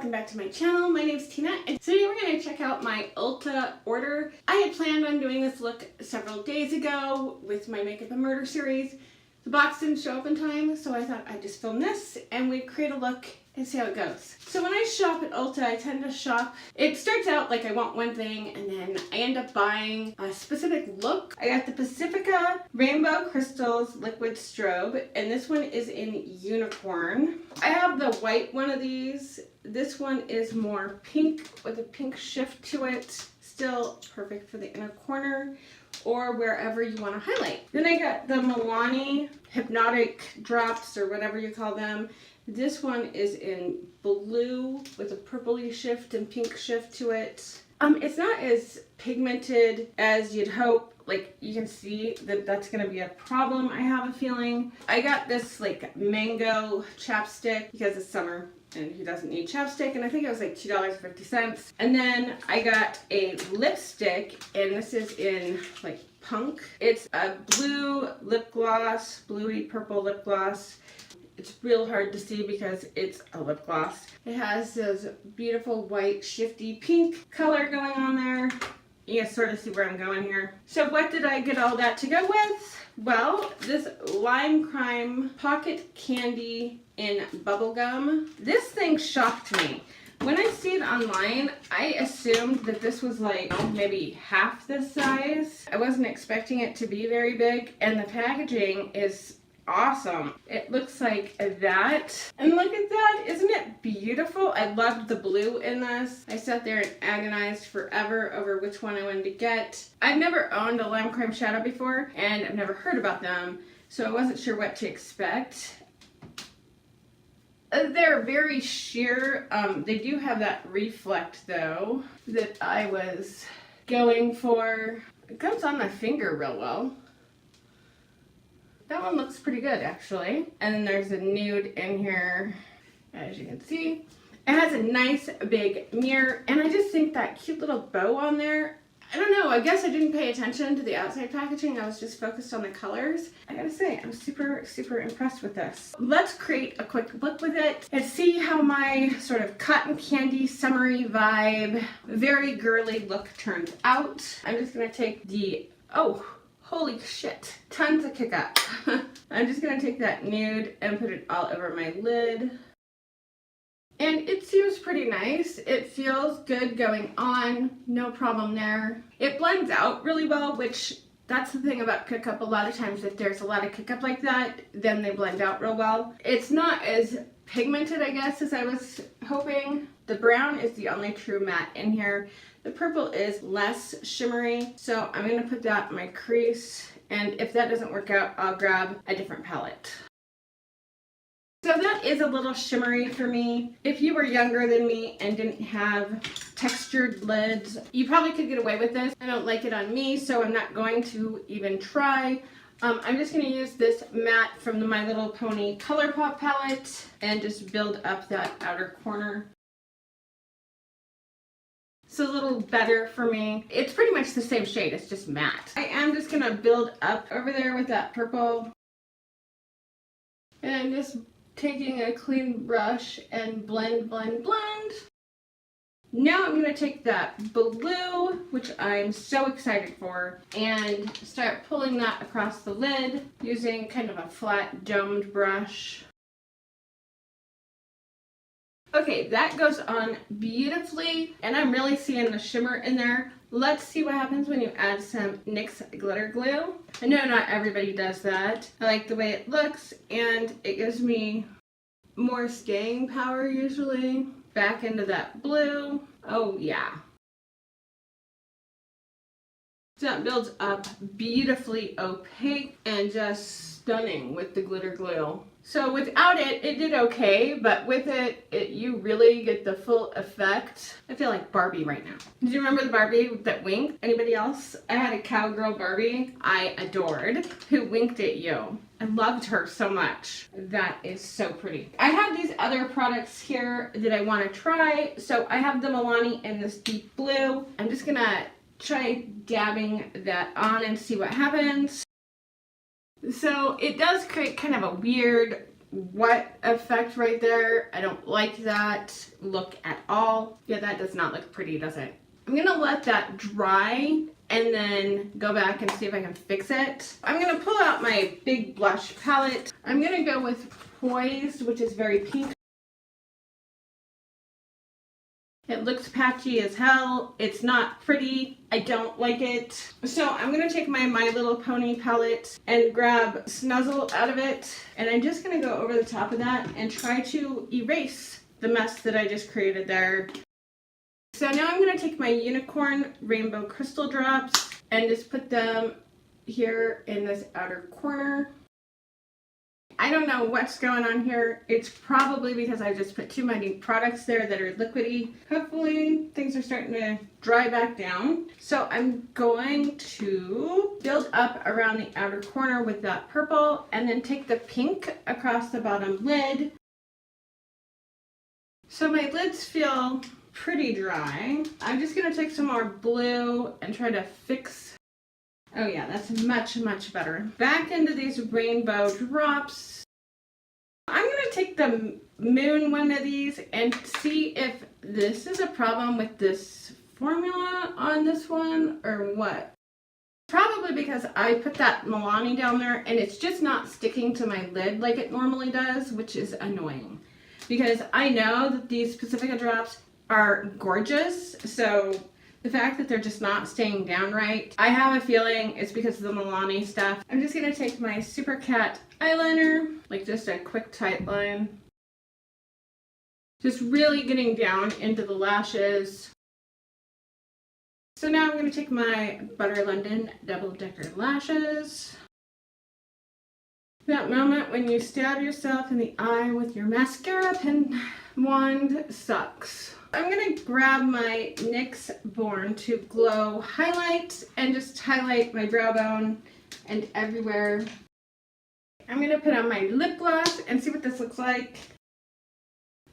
welcome back to my channel. My name is Tina, and today we're going to check out my Ulta order. I had planned on doing this look several days ago with my Makeup and Murder series. The box didn't show up in time, so I thought I'd just film this and we'd create a look and see how it goes. So when I shop at Ulta, I tend to shop, it starts out like I want one thing and then I end up buying a specific look. I got the Pacifica Rainbow Crystals Liquid Strobe, and this one is in Unicorn. I have the white one of these. This one is more pink with a pink shift to it. Still perfect for the inner corner or wherever you want to highlight. Then I got the Milani Hypnotic Drops, or whatever you call them. This one is in blue with a purpley shift and pink shift to it. It's not as pigmented as you'd hope. Like, you can see that that's gonna be a problem, I have a feeling. I got this like mango chapstick because it's summer and who doesn't need chapstick, and I think it was like $2.50. And then I got a lipstick, and this is in like punk. It's a blue lip gloss, bluey purple lip gloss. It's real hard to see because it's a lip gloss. It has this beautiful white shifty pink color going on there. You can sort of see where I'm going here. So what did I get all that to go with? Well, this Limecrime Pocket Candy in Bubblegum. This thing shocked me. When I see it online, I assumed that this was like maybe half this size. I wasn't expecting it to be very big, and the packaging is awesome. It looks like that. And look at that. Isn't it beautiful? I loved the blue in this. I sat there and agonized forever over which one I wanted to get. I've never owned a Limecrime shadow before, and I've never heard about them, so I wasn't sure what to expect. They're very sheer. They do have that reflect though that I was going for. It comes on my finger real well. That one looks pretty good actually. And then there's a nude in here, as you can see. It has a nice big mirror, and I just think that cute little bow on there, I don't know, I guess I didn't pay attention to the outside packaging. I was just focused on the colors. I gotta say, I'm super impressed with this. Let's create a quick look with it and see how my sort of cotton candy summery vibe, very girly look turns out. I'm just gonna take the, oh, holy shit, tons of kick up. I'm just gonna take that nude and put it all over my lid. And it seems pretty nice. It feels good going on, no problem there. It blends out really well, which that's the thing about kick up. A lot of times if there's a lot of kick up like that, then they blend out real well. It's not as pigmented, I guess, as I was hoping. The brown is the only true matte in here. The purple is less shimmery, so I'm gonna put that in my crease, and if that doesn't work out, I'll grab a different palette. So that is a little shimmery for me. If you were younger than me and didn't have textured lids, you probably could get away with this. I don't like it on me, so I'm not going to even try. I'm just going to use this matte from the My Little Pony Colourpop palette and just build up that outer corner. It's a little better for me. It's pretty much the same shade, it's just matte. I am just going to build up over there with that purple. And just taking a clean brush and blend. Now I'm going to take that blue, which I'm so excited for, and start pulling that across the lid using kind of a flat domed brush. Okay, that goes on beautifully, and I'm really seeing the shimmer in there. Let's see what happens when you add some NYX glitter glue. I know not everybody does that. I like the way it looks, and it gives me more staying power usually. Back into that blue. Oh yeah. So that builds up beautifully opaque and just stunning with the glitter glue. So without it, it did okay, but with it, you really get the full effect. I feel like Barbie right now. Do you remember the Barbie that winked? Anybody else? I had a cowgirl Barbie I adored who winked at you. I loved her so much. That is so pretty. I have these other products here that I want to try. So I have the Milani in this deep blue. I'm just gonna try dabbing that on and see what happens. So it does create kind of a weird what effect right there. I don't like that look at all. Yeah, that does not look pretty, does it? I'm gonna let that dry and then go back and see if I can fix it. I'm gonna pull out my big blush palette. I'm gonna go with Poised, which is very pink. It looks patchy as hell. It's not pretty. I don't like it. So I'm gonna take my My Little Pony palette and grab Snuzzle out of it. And I'm just gonna go over the top of that and try to erase the mess that I just created there. So now I'm gonna take my Unicorn Rainbow Crystal Drops and just put them here in this outer corner. I don't know what's going on here. It's probably because I just put too many products there that are liquidy. Hopefully things are starting to dry back down. So I'm going to build up around the outer corner with that purple and then take the pink across the bottom lid. So my lids feel pretty dry. I'm just gonna take some more blue and try to fix. Oh yeah, that's much, much better. Back into these rainbow drops. I'm gonna take the moon one of these and see if this is a problem with this formula on this one or what. Probably because I put that Milani down there and it's just not sticking to my lid like it normally does, which is annoying. Because I know that these Pacifica drops are gorgeous, so the fact that they're just not staying down right, I have a feeling it's because of the Milani stuff. I'm just gonna take my Super Cat eyeliner, like just a quick tight line. Just really getting down into the lashes. So now I'm gonna take my Butter London Double Decker lashes. That moment when you stab yourself in the eye with your mascara pen wand sucks. I'm gonna grab my NYX Born to Glow highlight and just highlight my brow bone and everywhere. I'm gonna put on my lip gloss and see what this looks like.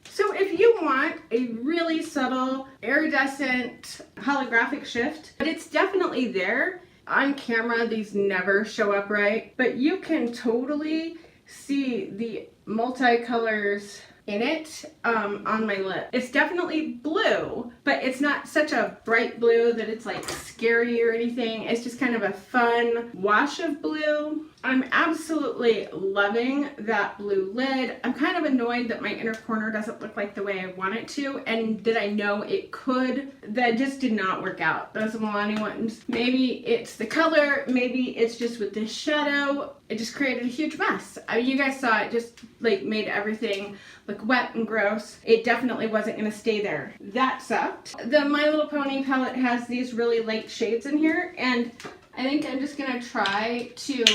So if you want a really subtle, iridescent, holographic shift, but it's definitely there. On camera, these never show up right, but you can totally see the multicolors in it on my lip. It's definitely blue, but it's not such a bright blue that it's like scary or anything. It's just kind of a fun wash of blue. I'm absolutely loving that blue lid. I'm kind of annoyed that my inner corner doesn't look like the way I want it to, and that I know it could. That just did not work out, those Milani ones. Maybe it's the color, maybe it's just with this shadow. It just created a huge mess. I mean, you guys saw it just like made everything look wet and gross. It definitely wasn't gonna stay there. That sucked. The My Little Pony palette has these really light shades in here, and I think I'm just gonna try to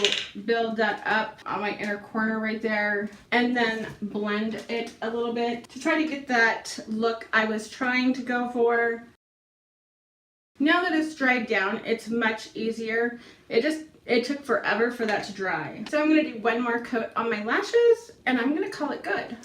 build that up on my inner corner right there and then blend it a little bit to try to get that look I was trying to go for. Now that it's dried down, it's much easier. It took forever for that to dry. So I'm gonna do one more coat on my lashes and I'm gonna call it good.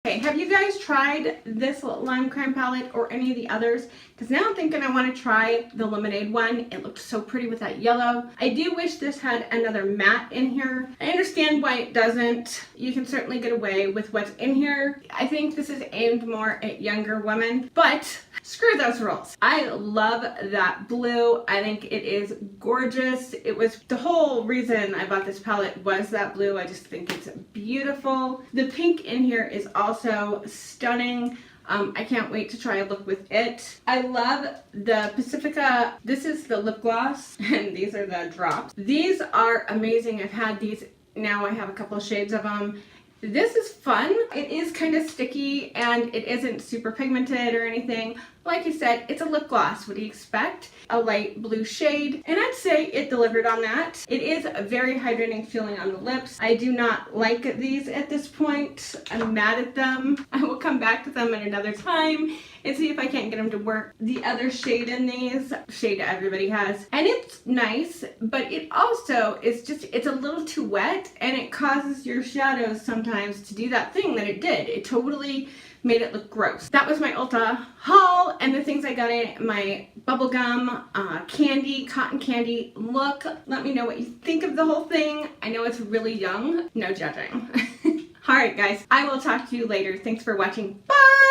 Okay, have you guys tried this Limecrime palette or any of the others? Because now I'm thinking I want to try the Lemonade one. It looked so pretty with that yellow. I do wish this had another matte in here. I understand why it doesn't. You can certainly get away with what's in here. I think this is aimed more at younger women, but screw those rules. I love that blue. I think it is gorgeous. It was the whole reason I bought this palette was that blue. I just think it's beautiful. The pink in here is also stunning. I can't wait to try a look with it. I love the Pacifica. This is the lip gloss and these are the drops. These are amazing. I've had these, now I have a couple of shades of them. This is fun. It is kind of sticky and it isn't super pigmented or anything. Like I said, it's a lip gloss. What do you expect? A light blue shade. And I'd say it delivered on that. It is a very hydrating feeling on the lips. I do not like these at this point. I'm mad at them. I will come back to them at another time and see if I can't get them to work. The other shade in these, shade everybody has. And it's nice, but it also is just, it's a little too wet and it causes your shadows sometimes to do that thing that it did. It totally made it look gross. That was my Ulta haul and the things I got in my bubblegum, candy, cotton candy look. Let me know what you think of the whole thing. I know it's really young, no judging. Alright guys, I will talk to you later. Thanks for watching. Bye!